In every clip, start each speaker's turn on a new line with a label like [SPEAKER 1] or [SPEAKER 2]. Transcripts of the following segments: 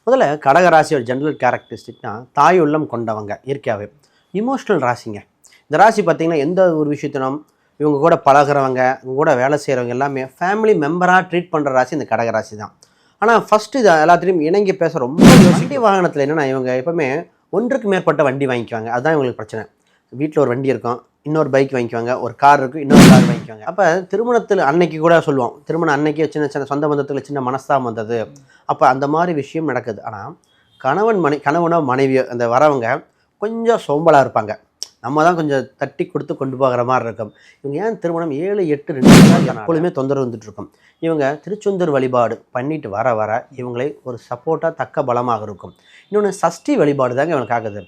[SPEAKER 1] முதல்ல கடக ராசியோட ஜென்ரல் கேரக்டரிஸ்டிக்னா தாய் உள்ளம் கொண்டவங்க இயற்கையாகவே இமோஷ்னல் ராசிங்க. இந்த ராசி பார்த்திங்கன்னா எந்த ஒரு விஷயத்தினும் இவங்க கூட பழகிறவங்க, இவங்க கூட வேலை செய்கிறவங்க எல்லாமே ஃபேமிலி மெம்பராக ட்ரீட் பண்ணுற ராசி இந்த கடக ராசி தான். ஆனால் ஃபஸ்ட்டு இது எல்லாத்துலேயும் இணங்கி பேச ரொம்ப வண்டி வாகனத்தில் என்னென்னா இவங்க எப்போவுமே ஒன்றுக்கு மேற்பட்ட வண்டி வாங்கிக்குவாங்க. அதுதான் இவங்களுக்கு பிரச்சனை. வீட்டில் ஒரு வண்டி இருக்கும், இன்னொரு பைக் வாங்கிக்குவாங்க, ஒரு கார் இருக்கும், இன்னொரு கார் வாங்கிக்குவாங்க. அப்போ திருமணத்தில் அன்னைக்கு கூட சொல்லுவோம், திருமணம் அன்னைக்கே சின்ன சின்ன சொந்த பந்தத்தில் சின்ன மனஸ்தாபம் வந்தது. அப்போ அந்த மாதிரி விஷயம் நடக்குது. ஆனால் கணவனோ மனைவியோ அந்த வரவங்க கொஞ்சம் சோம்பலாக இருப்பாங்க. நம்ம தான் கொஞ்சம் தட்டி கொடுத்து கொண்டு போகிற மாதிரி இருக்கும். இவங்க ஏன் திருமணம் 7, 8, 2 எப்பொழுதுமே தொந்தரவு வந்துட்டு இருக்கும். இவங்க திருச்செந்தூர் வழிபாடு பண்ணிட்டு வர வர இவங்களை ஒரு சப்போர்ட்டாக தக்க பலமாக இருக்கும். இன்னொன்று சஷ்டி வழிபாடு தாங்க இவங்களுக்கு ஆகுது.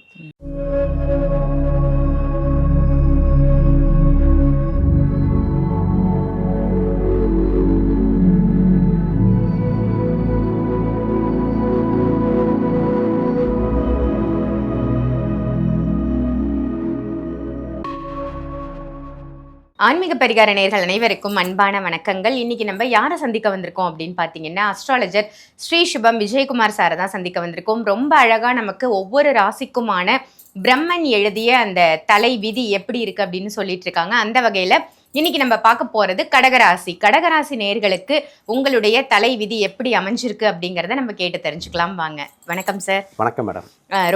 [SPEAKER 2] ஆன்மீக பரிகார நேயர்கள் அனைவருக்கும் அன்பான வணக்கங்கள். இன்னைக்கு நம்ம யாரை சந்திக்க வந்திருக்கோம் அப்படின்னு பார்த்தீங்கன்னா, அஸ்ட்ராலஜர் ஸ்ரீ சுபம் விஜயகுமார் சாரை தான் சந்திக்க வந்திருக்கோம். ரொம்ப அழகா நமக்கு ஒவ்வொரு ராசிக்குமான பிரம்மன் எழுதிய அந்த தலை விதி எப்படி இருக்கு அப்படின்னு சொல்லிட்டு இருக்காங்க. அந்த வகையில இன்னைக்கு நம்ம பார்க்க போறது கடகராசி நேயர்களுக்கு உங்களுடைய தலை விதி எப்படி அமைஞ்சிருக்கு அப்படிங்கிறத நம்ம கேட்டு தெரிஞ்சுக்கலாம். வாங்க. வணக்கம் சார்.
[SPEAKER 1] வணக்கம் மேடம்.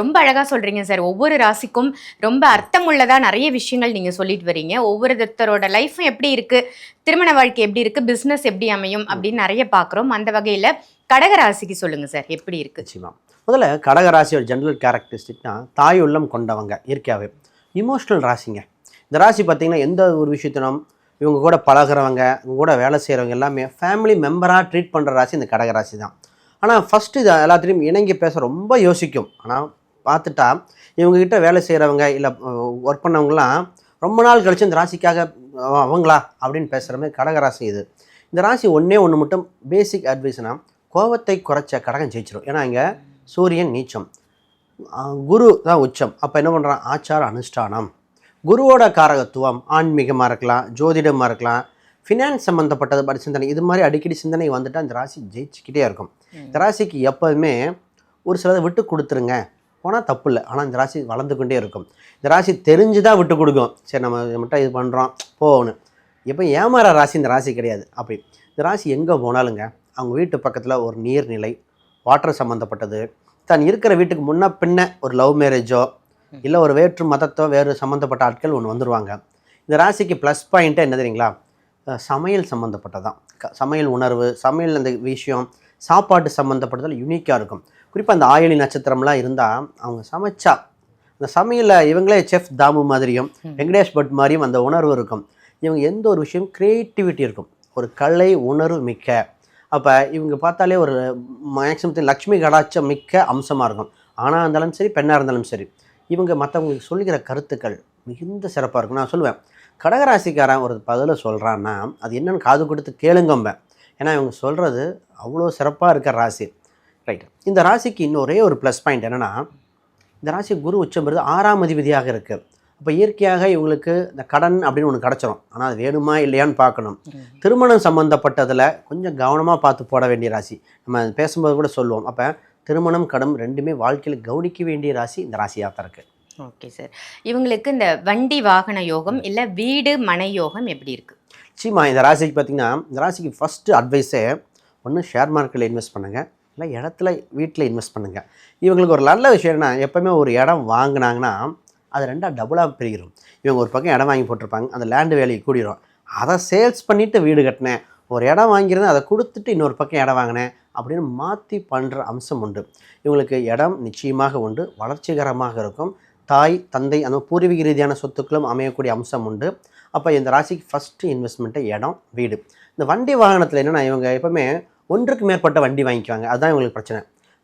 [SPEAKER 2] ரொம்ப அழகா சொல்றீங்க சார். ஒவ்வொரு ராசிக்கும் ரொம்ப அர்த்தமுள்ளதா நிறைய விஷயங்கள் நீங்க சொல்லிட்டு வரீங்க. ஒவ்வொருத்தரோட லைஃப்பும் எப்படி இருக்கு, திருமண வாழ்க்கை எப்படி இருக்கு, பிசினஸ் எப்படி அமையும் அப்படின்னு நிறைய பாக்குறோம். அந்த வகையில கடகராசிக்கு சொல்லுங்க சார், எப்படி இருக்கு?
[SPEAKER 1] நிச்சயமா. முதல்ல கடகராசியோட ஜென்ரல் கேரக்டரிஸ்டிக்னா தாய் உள்ளம் கொண்டவங்க இயற்கையாகவே இமோஷ்னல் ராசிங்க. இந்த ராசி பார்த்திங்கன்னா எந்த ஒரு விஷயத்தினும் இவங்க கூட பழகிறவங்க, இவங்க கூட வேலை செய்கிறவங்க எல்லாமே ஃபேமிலி மெம்பராக ட்ரீட் பண்ணுற ராசி இந்த கடகராசி தான். ஆனால் ஃபஸ்ட்டு இது எல்லாத்துலேயும் இணங்கி பேச ரொம்ப யோசிக்கும். ஆனால் பார்த்துட்டா இவங்ககிட்ட வேலை செய்கிறவங்க இல்லை ஒர்க் பண்ணவங்களாம் ரொம்ப நாள் கழித்து இந்த ராசிக்காக அவங்களா அப்படின்னு பேசுகிற மாதிரி கடகராசி இது. இந்த ராசி ஒன்று மட்டும் பேசிக் அட்வைஸ்னால் கோபத்தை குறைச்ச கடகம் ஜெயிச்சிடும். ஏன்னா இங்கே சூரியன் நீச்சம், குரு தான் உச்சம். அப்போ என்ன பண்ணுறான், ஆச்சார அனுஷ்டானம், குருவோட காரகத்துவம் ஆன்மீகமாக இருக்கலாம், ஜோதிடமாக இருக்கலாம், ஃபினான்ஸ் சம்மந்தப்பட்டது படி சிந்தனை, இது மாதிரி அடிக்கடி சிந்தனை வந்துட்டால் இந்த ராசி ஜெயிச்சுக்கிட்டே இருக்கும். இந்த ராசிக்கு எப்போதுமே ஒரு சிலதை விட்டு கொடுத்துருங்க போனால் தப்பு இல்லை. ஆனால் இந்த ராசி வளர்ந்து கொண்டே இருக்கும். இந்த ராசி தெரிஞ்சு தான் விட்டு கொடுக்கும். சரி நம்ம மட்டும் இது பண்ணுறோம் போகணும். எப்போ ஏமாற ராசி இந்த ராசி கிடையாது. அப்படி இந்த ராசி எங்கே போனாலுங்க அவங்க வீட்டு பக்கத்தில் ஒரு நீர்நிலை, வாட்டர் சம்மந்தப்பட்டது, தான் இருக்கிற வீட்டுக்கு முன்ன பின்ன ஒரு லவ் மேரேஜோ இல்லை ஒரு வேற்று மதத்தோ வேறு சம்மந்தப்பட்ட ஆட்கள் ஒன்று வந்துடுவாங்க. இந்த ராசிக்கு ப்ளஸ் பாயிண்ட்டாக என்ன தெரியுங்களா, சமையல் சம்மந்தப்பட்டதான். சமையல் உணர்வு, சமையல் அந்த விஷயம், சாப்பாட்டு சம்மந்தப்பட்டதில் யூனிக்காக இருக்கும். குறிப்பாக அந்த ஆயிலி நட்சத்திரம்லாம் இருந்தால் அவங்க சமைச்சா அந்த சமையலில் இவங்களே செஃப் தாமு மாதிரியும் வெங்கடேஷ் பட் மாதிரியும் அந்த உணர்வு இருக்கும். இவங்க எந்த ஒரு விஷயம் க்ரியேட்டிவிட்டி இருக்கும், ஒரு கலை உணர்வு மிக்க. அப்போ இவங்க பார்த்தாலே ஒரு மேக்சிமத்தில் லக்ஷ்மி கடாட்சம் மிக்க அம்சமாக இருக்கும். ஆணாக இருந்தாலும் சரி, பெண்ணாக இருந்தாலும் சரி, இவங்க மற்றவங்களுக்கு சொல்லுகிற கருத்துக்கள் மிகுந்த சிறப்பாக இருக்கும். நான் சொல்லுவேன், கடகராசிக்காரன் ஒரு பதிலை சொல்கிறான்னா அது என்னென்னு காது கொடுத்து கேளுங்கம்ப. ஏன்னா இவங்க சொல்கிறது அவ்வளோ சிறப்பாக இருக்கிற ராசி. ரைட். இந்த ராசிக்கு இன்னொரே ஒரு ப்ளஸ் பாயிண்ட் என்னென்னா, இந்த ராசி குரு உச்சம் பெறுது 6ஆம் அதிபதியாக இருக்குது. அப்போ இயற்கையாக இவங்களுக்கு இந்த கடன் அப்படின்னு ஒன்று கிடச்சிரும். ஆனால் அது வேணுமா இல்லையான்னு பார்க்கணும். திருமணம் சம்மந்தப்பட்டதில் கொஞ்சம் கவனமாக பார்த்து போட வேண்டிய ராசி. நம்ம பேசும்போது கூட சொல்லுவோம். அப்போ திருமணம், கடன் ரெண்டுமே வாழ்க்கையில் கவனிக்க வேண்டிய ராசி இந்த ராசியாக தான் இருக்குது.
[SPEAKER 2] Okay sir. இவங்களுக்கு இந்த வண்டி வாகன யோகம் இல்லை வீடு மனை யோகம் எப்படி இருக்குது?
[SPEAKER 1] நிச்சயமாக இந்த ராசிக்கு பார்த்திங்கன்னா, இந்த ராசிக்கு ஃபஸ்ட்டு அட்வைஸே ஒன்று ஷேர் மார்க்கெட்டில் இன்வெஸ்ட் பண்ணுங்கள், இல்லை இடத்துல வீட்டில் இன்வெஸ்ட் பண்ணுங்கள். இவங்களுக்கு ஒரு நல்ல விஷயம் என்ன, எப்போவுமே ஒரு இடம் வாங்கினாங்கன்னா அது ரெண்டாக டபுளாக பிரிக்கிறோம். இவங்க ஒரு பக்கம் இடம் வாங்கி போட்டிருப்பாங்க, அந்த லேண்டு வேலையை கூடிடும். அதை சேல்ஸ் பண்ணிவிட்டு வீடு கட்டினேன், ஒரு இடம் வாங்கியிருந்தேன் அதை கொடுத்துட்டு இன்னொரு பக்கம் இடம் வாங்கினேன் அப்படின்னு மாற்றி பண்ணுற அம்சம் உண்டு. இவங்களுக்கு இடம் நிச்சயமாக உண்டு, வளர்ச்சிகரமாக இருக்கும். தாய் தந்தை அந்த பூர்வீக ரீதியான சொத்துக்களும் அமையக்கூடிய அம்சம் உண்டு. அப்போ இந்த ராசிக்கு ஃபஸ்ட்டு இன்வெஸ்ட்மெண்ட்டு இடம், வீடு. இந்த வண்டி வாகனத்தில் என்னென்னா இவங்க எப்போவுமே ஒன்றுக்கு மேற்பட்ட வண்டி வாங்கிக்குவாங்க. அதுதான் இவங்களுக்கு பிரச்சனை.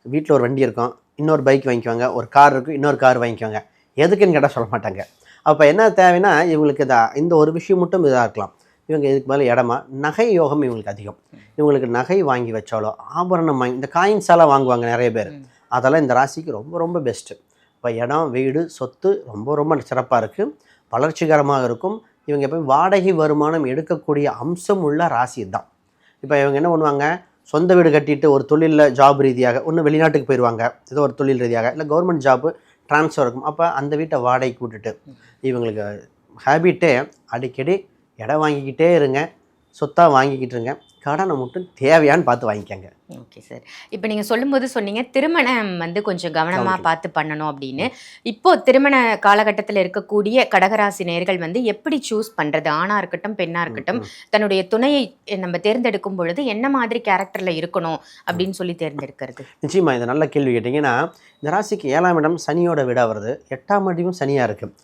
[SPEAKER 1] வீட்டில் ஒரு வண்டி இருக்கும், இன்னொரு பைக் வாங்கிக்குவாங்க, ஒரு கார் இருக்கும், இன்னொரு கார் வாங்கிக்குவாங்க. எதுக்குன்னு கேட்டால் சொல்ல மாட்டாங்க. அப்போ என்ன தேவைன்னா இவங்களுக்கு இந்த ஒரு விஷயம் மட்டும் இதாக இருக்கலாம். இவங்க இதுக்கு மேலே இடமா நகை யோகம் இவங்களுக்கு அதிகம். இவங்களுக்கு நகை வாங்கி வச்சாலோ ஆபரணம் வாங்கி இந்த காயின்ஸாலாம் வாங்குவாங்க நிறைய பேர். அதெல்லாம் இந்த ராசிக்கு ரொம்ப ரொம்ப பெஸ்ட்டு. இப்போ இடம், வீடு, சொத்து ரொம்ப ரொம்ப சிறப்பாக இருக்குது, வளர்ச்சிகரமாக இருக்கும். இவங்க எப்போ வாடகை வருமானம் எடுக்கக்கூடிய அம்சம் உள்ள ராசி தான். இப்போ இவங்க என்ன பண்ணுவாங்க, சொந்த வீடு கட்டிட்டு ஒரு தொழிலில் ஜாப் ரீதியாக ஒன்று வெளிநாட்டுக்கு போயிடுவாங்க, ஏதோ ஒரு தொழில் ரீதியாக, இல்லை கவர்மெண்ட் ஜாப்பு ட்ரான்ஸ்ஃபர் இருக்கும். அப்போ அந்த வீட்டை வாடகைக்கு விட்டுட்டு இவங்களுக்கு ஹேபிட்டே அடிக்கடி இடம் வாங்கிக்கிட்டே இருங்க, சொத்தாக வாங்கிக்கிட்டு இருங்க, கடனை மட்டும் தேவையான்னு பார்த்து வாங்கிக்கங்க.
[SPEAKER 2] Okay sir. இப்போ நீங்கள் சொல்லும்போது சொன்னீங்க திருமணம் வந்து கொஞ்சம் கவனமாக பார்த்து பண்ணணும் அப்படின்னு. இப்போ திருமண காலகட்டத்தில் இருக்கக்கூடிய கடகராசி நேயர்கள் வந்து எப்படி சூஸ் பண்ணுறது? ஆணாக இருக்கட்டும் பெண்ணாக இருக்கட்டும், தன்னுடைய துணையை நம்ம தேர்ந்தெடுக்கும் பொழுது என்ன மாதிரி கேரக்டரில் இருக்கணும் அப்படின்னு சொல்லி தேர்ந்தெடுக்கிறது?
[SPEAKER 1] நிச்சயமா இது நல்ல கேள்வி கேட்டிங்கன்னா, இந்த ராசிக்கு 7ஆம் இடம் சனியோட வீடாக வருது, 8ஆம் இடமும் சனியாக இருக்குது.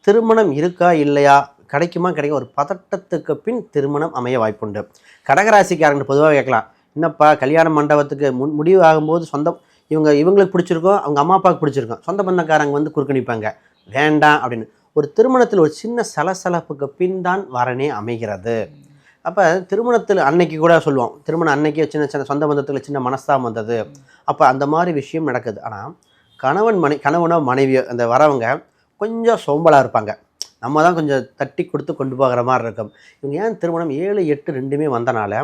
[SPEAKER 1] திருமணம் இருக்கா இல்லையா, கிடைக்குமா கிடைக்கும், ஒரு பதட்டத்துக்கு பின் திருமணம் அமைய வாய்ப்புண்டு. கடகராசிக்காரங்க பொதுவாக கேட்கலாம், என்னப்பா கல்யாண மண்டபத்துக்கு முடிவு ஆகும்போது இவங்களுக்கு பிடிச்சிருக்கோம், அவங்க அம்மா அப்பாவுக்கு பிடிச்சிருக்கோம், சொந்த பந்தக்காரங்க வந்து குறுக்கணிப்பாங்க, வேண்டாம் அப்படின்னு. ஒரு திருமணத்தில் ஒரு சின்ன சலசலப்புக்கு பின் தான் வரனே அமைகிறது. அப்போ திருமணத்தில் அன்னைக்கு கூட சொல்லுவோம், திருமணம் அன்னைக்கே சின்ன சின்ன சொந்த பந்தத்தில் சின்ன மனஸ்தாபம் வந்தது, அப்போ அந்த மாதிரி விஷயம் நடக்குது. ஆனால் கணவனோ மனைவியோ அந்த வரவங்க கொஞ்சம் சோம்பலாக இருப்பாங்க, நம்ம தான் கொஞ்சம் தட்டி கொடுத்து கொண்டு போகிற மாதிரி இருக்கும். இவங்க ஏன் திருமணம் 7, 8 ரெண்டுமே வந்தனால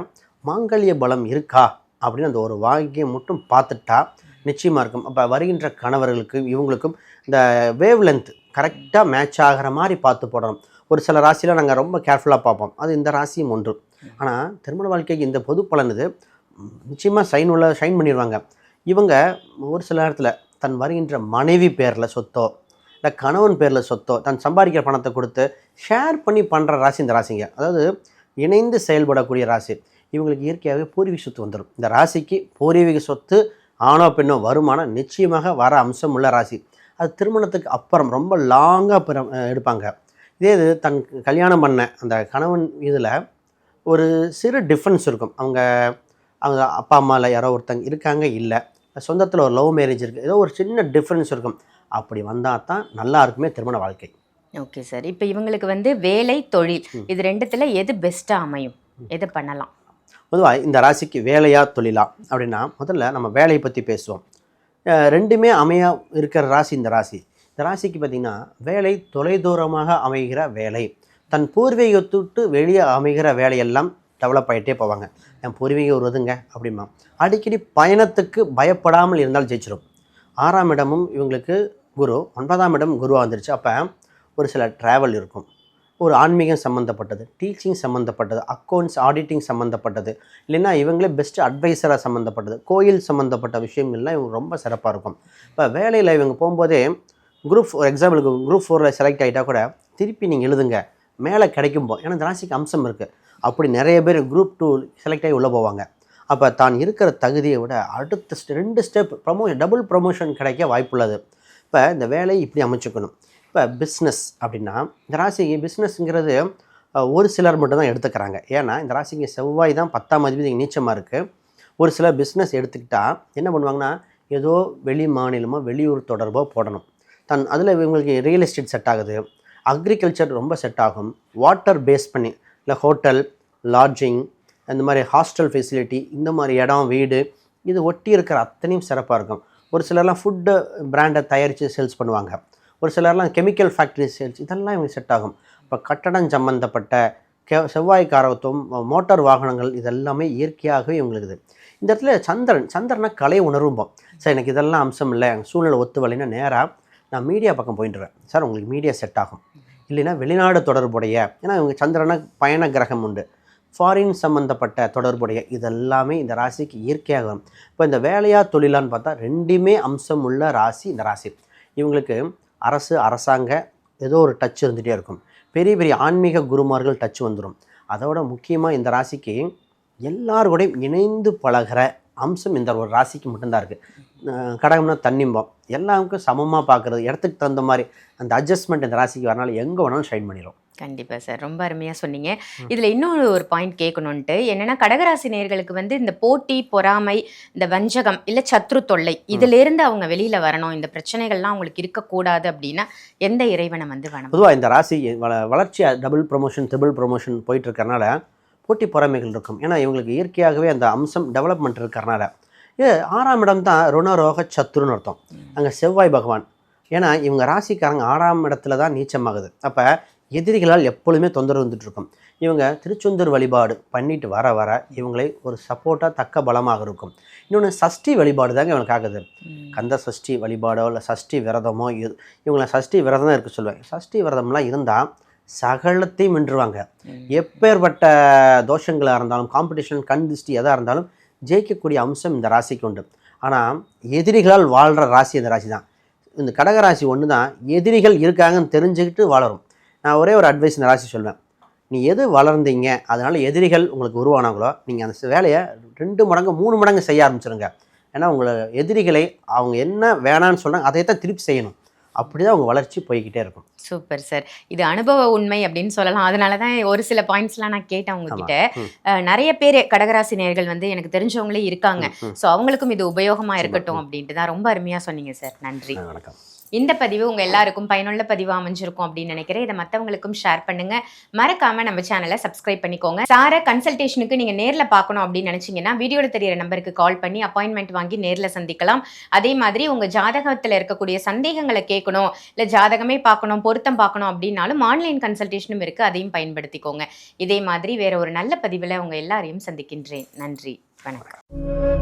[SPEAKER 1] மாங்கல்ய பலம் இருக்கா அப்படின்னு அந்த ஒரு வாக்கியம் மட்டும் பார்த்துட்டா நிச்சயமாக இருக்கும். அப்போ வருகின்ற கணவர்களுக்கும் இவங்களுக்கும் இந்த வேவ் லென்த் கரெக்டாக மேட்ச் ஆகிற மாதிரி பார்த்து போடணும். ஒரு சில ராசியில் நாங்கள் ரொம்ப கேர்ஃபுல்லாக பார்ப்போம், அது இந்த ராசியும் ஒன்று. ஆனால் திருமண வாழ்க்கைக்கு இந்த பொது பலன் இது நிச்சயமாக ஷைன் பண்ணிடுவாங்க. இவங்க ஒரு சில நேரத்தில் தன் வருகின்ற மனைவி பேரில் சொத்தோ இல்லை கணவன் பேரில் சொத்தோ தன் சம்பாதிக்கிற பணத்தை கொடுத்து ஷேர் பண்ணி பண்ணுற ராசி இந்த ராசிங்க. அதாவது இணைந்து செயல்படக்கூடிய ராசி. இவங்களுக்கு இயற்கையாகவே பூர்வீக சொத்து வந்துடும். இந்த ராசிக்கு பூர்வீக சொத்து ஆணோ பெண்ணோ வருமானம் நிச்சயமாக வர அம்சம் உள்ள ராசி. அது திருமணத்துக்கு அப்புறம் ரொம்ப லாங்காக எடுப்பாங்க. இதே இது தன் கல்யாணம் பண்ண அந்த கணவன் இதில் ஒரு சிறு டிஃப்ரென்ஸ் இருக்கும். அவங்க அப்பா அம்மாவில் யாரோ ஒருத்தங்க இருக்காங்க, இல்லை சொந்தத்தில் ஒரு லவ் மேரேஜ் இருக்குது, ஏதோ ஒரு சின்ன டிஃப்ரென்ஸ் இருக்கும். அப்படி வந்தால் தான் நல்லா இருக்குமே திருமண வாழ்க்கை.
[SPEAKER 2] Okay sir. இப்போ இவங்களுக்கு வந்து வேலை தொழில் இது ரெண்டுத்தில் எது பெஸ்ட்டாக அமையும், எது பண்ணலாம்?
[SPEAKER 1] பொதுவாக இந்த ராசிக்கு வேலையா தொழிலா அப்படின்னா முதல்ல நம்ம வேலையை பற்றி பேசுவோம். ரெண்டுமே அமையா இருக்கிற ராசி இந்த ராசி. இந்த ராசிக்கு பார்த்திங்கன்னா வேலை தொலைதூரமாக அமைகிற வேலை, தன் பூர்வீகத்தை விட்டு வெளியே அமைகிற வேலையெல்லாம் டெவலப் ஆகிட்டே போவாங்க. என் பூர்வீகம் வருதுங்க அப்படிமா அடிக்கடி பயணத்துக்கு பயப்படாமல் இருந்தால் ஜெயிச்சிடும். 6ஆம் இடமும் இவங்களுக்கு குரு, 9ஆம் இடம் குருவாக வந்துருச்சு. அப்போ ஒரு சில ட்ராவல் இருக்கும், ஒரு ஆன்மீகம் சம்மந்தப்பட்டது, டீச்சிங் சம்மந்தப்பட்டது, அக்கௌண்ட்ஸ் ஆடிட்டிங் சம்மந்தப்பட்டது, இல்லைன்னா இவங்களே பெஸ்ட் அட்வைஸராக சம்மந்தப்பட்டது, கோயில் சம்மந்தப்பட்ட விஷயங்கள்லாம் இவங்க ரொம்ப சிறப்பாக இருக்கும். இப்போ வேலையில் இவங்க போகும்போதே குரூப் ஒரு எக்ஸாம்பிளுக்கு குரூப் 4 செலக்ட் ஆகிட்டா கூட திருப்பி நீங்கள் எழுதுங்க, மேலே கிடைக்கும் ஏன்னா இந்த ராசிக்கு அம்சம் இருக்குது. அப்படி நிறைய பேர் குரூப் 2 செலக்ட் ஆகி உள்ளே போவாங்க. அப்போ தான் இருக்கிற தகுதியை விட அடுத்த 2 ஸ்டெப் டபுள் ப்ரமோஷன் கிடைக்க வாய்ப்புள்ளது. இப்போ இந்த வேலையை இப்படி அமைச்சுக்கணும். இப்போ பிஸ்னஸ் அப்படின்னா இந்த ராசிக்கு பிஸ்னஸ்ங்கிறது ஒரு சிலர் மட்டும் தான் எடுத்துக்கிறாங்க. ஏன்னா இந்த ராசிக்கு செவ்வாய் தான் 10ஆம் அதிபதி நீச்சமாக இருக்குது. ஒரு சிலர் பிஸ்னஸ் எடுத்துக்கிட்டால் என்ன பண்ணுவாங்கன்னா ஏதோ வெளி மாநிலமோ வெளியூர் தொடர்போ போடணும். அதில் இவங்களுக்கு ரியல் எஸ்டேட் செட் ஆகுது, அக்ரிகல்ச்சர் ரொம்ப செட் ஆகும், வாட்டர் பேஸ் பண்ணி இல்லை ஹோட்டல் லாட்ஜிங் இந்த மாதிரி ஹாஸ்டல் ஃபெசிலிட்டி, இந்த மாதிரி இடம் வீடு இது ஒட்டி இருக்கிற அத்தனையும் சிறப்பாக இருக்கும். ஒரு சிலர்லாம் ஃபுட்டு பிராண்டை தயாரித்து சேல்ஸ் பண்ணுவாங்க, ஒரு சிலர்லாம் கெமிக்கல் ஃபேக்ட்ரி சேல்ஸ், இதெல்லாம் இவங்க செட் ஆகும். இப்போ கட்டடம் சம்மந்தப்பட்ட செவ்வாய் காரகத்துவம், மோட்டார் வாகனங்கள் இதெல்லாமே இயற்கையாகவே இவங்களுக்கு இது. இந்த இடத்துல சந்திரனை கலை உணர்வும்போம். சார் எனக்கு இதெல்லாம் அம்சம் இல்லை, சூழ்நிலை ஒத்து வரலைன்னா நேராக நான் மீடியா பக்கம் போயிட்டுறேன் சார், உங்களுக்கு மீடியா செட் ஆகும். இல்லைன்னா வெளிநாடு தொடர்புடைய, ஏன்னா இவங்க சந்திரனை பயண கிரகம் உண்டு, ஃபாரின் சம்மந்தப்பட்ட தொடர்புடைய இதெல்லாமே இந்த ராசிக்கு இயற்கையாக வரும். இப்போ இந்த வேலையா தொழிலான்னு பார்த்தா ரெண்டுமே அம்சம் உள்ள ராசி இந்த ராசி. இவங்களுக்கு அரசாங்க ஏதோ ஒரு டச் இருந்துகிட்டே இருக்கும், பெரிய பெரிய ஆன்மீக குருமார்கள் டச் வந்துடும். அதோட முக்கியமாக இந்த ராசிக்கு எல்லாருக்கூடையும் இணைந்து பழகிற அம்சம் இந்த ஒரு ராசிக்கு மட்டும்தான் இருக்குது. கடகம்னா தண்ணிம்பம், எல்லாருக்கும் சமமாக பார்க்குறது, இடத்துக்கு தகுந்த மாதிரி அந்த அட்ஜஸ்ட்மெண்ட் இந்த ராசிக்கு வரனால எங்கே வேணாலும் ஷைன் பண்ணிடும்.
[SPEAKER 2] கண்டிப்பாக சார், ரொம்ப அருமையாக சொன்னீங்க. இதில் இன்னொரு ஒரு பாயிண்ட் கேட்கணுன்ட்டு என்னென்னா, கடகராசி நேயர்களுக்கு வந்து இந்த போட்டி பொறாமை, இந்த வஞ்சகம் இல்லை சத்ரு தொல்லை இதிலேருந்து அவங்க வெளியில் வரணும், இந்த பிரச்சனைகள்லாம் அவங்களுக்கு இருக்கக்கூடாது அப்படின்னா எந்த இறைவனை வந்து வேணும்? பொதுவாக
[SPEAKER 1] இந்த ராசி வளர்ச்சி டபுள் ப்ரமோஷன் ட்ரிபிள் ப்ரமோஷன் போயிட்டு இருக்கறனால போட்டி பொறாமைகள் இருக்கும். ஏன்னா இவங்களுக்கு இயற்கையாகவே அந்த அம்சம் டெவலப்மெண்ட் இருக்கிறனால. 6ஆம் இடம் தான் ருணரோக சத்ருன்னு அர்த்தம், அங்கே செவ்வாய் பகவான். ஏன்னா இவங்க ராசிக்காரங்க 6ஆம் இடத்துல தான் நீச்சமாகுது. அப்போ எதிரிகளால் எப்பொழுதுமே தொந்தரவு வந்துட்டு இருக்கும். இவங்க திருச்செந்தூர் வழிபாடு பண்ணிட்டு வர வர இவங்களை ஒரு சப்போர்ட்டாக தக்க பலமாக இருக்கும். இன்னொன்று சஷ்டி வழிபாடு தாங்க இவங்களுக்கு ஆகுது. கந்த சஷ்டி வழிபாடோ இல்லை சஷ்டி விரதமோ இவங்களை சஷ்டி விரதம் தான் இருக்க சொல்லுவேன். சஷ்டி விரதம்லாம் இருந்தால் சகலத்தையும் வென்றுவாங்க. எப்பேற்பட்ட தோஷங்களாக இருந்தாலும் காம்படிஷன் கண் திருஷ்டி எதாக இருந்தாலும் ஜெயிக்கக்கூடிய அம்சம் இந்த ராசிக்கு உண்டு. ஆனால் எதிரிகளால் வாழ்கிற ராசி இந்த ராசி தான். இந்த கடகராசி ஒன்று தான் எதிரிகள் இருக்காங்கன்னு தெரிஞ்சுக்கிட்டு வளரும். நான் ஒரே ஒரு அட்வைஸ் இந்த ராசி சொல்வேன். நீ எது வளர்ந்தீங்க அதனால் எதிரிகள் உங்களுக்கு உருவானாங்களோ நீங்கள் அந்த வேலையை 2 மடங்கு 3 மடங்கு செய்ய ஆரம்பிச்சிருங்க. ஏன்னா உங்களை எதிரிகளை அவங்க என்ன வேணான்னு சொல்கிறாங்க அதை தான் திருப்பி செய்யணும். அப்படி தான் அவங்க வளர்ச்சி போய்கிட்டே இருக்கும்.
[SPEAKER 2] Super sir. இது அனுபவ உண்மை அப்படின்னு சொல்லலாம். அதனால தான் ஒரு சில பாயிண்ட்ஸ்லாம் நான் கேட்டேன் உங்ககிட்ட. நிறைய பேர் கடகராசி நேயர்கள் வந்து எனக்கு தெரிஞ்சவங்களே இருக்காங்க. ஸோ அவங்களுக்கும் இது உபயோகமாக இருக்கட்டும் அப்படின்ட்டு தான் ரொம்ப அருமையாக சொன்னீங்க சார். நன்றி.
[SPEAKER 1] வணக்கம்.
[SPEAKER 2] இந்த பதிவு உங்க எல்லாருக்கும் பயனுள்ள பதிவாக அமைஞ்சிருக்கும் அப்படின்னு நினைக்கிறேன். இதை மற்றவங்களுக்கும் ஷேர் பண்ணுங்க. மறக்காம நம்ம சேனலை சப்ஸ்கிரைப் பண்ணிக்கோங்க. சாரை கன்சல்டேஷனுக்கு நீங்க நேர்ல பார்க்கணும் அப்படின்னு நினைச்சீங்கன்னா வீடியோல தெரியிற நம்பருக்கு கால் பண்ணி அப்பாயின்மெண்ட் வாங்கி நேர்ல சந்திக்கலாம். அதே மாதிரி உங்க ஜாதகத்துல இருக்கக்கூடிய சந்தேகங்களை கேட்கணும், இல்ல ஜாதகமே பார்க்கணும், பொருத்தம் பார்க்கணும் அப்படின்னாலும் ஆன்லைன் கன்சல்டேஷனும் இருக்கு. அதையும் பயன்படுத்திக்கோங்க. இதே மாதிரி வேற ஒரு நல்ல பதிவுல உங்க எல்லாரையும் சந்திக்கின்றேன். நன்றி, வணக்கம்.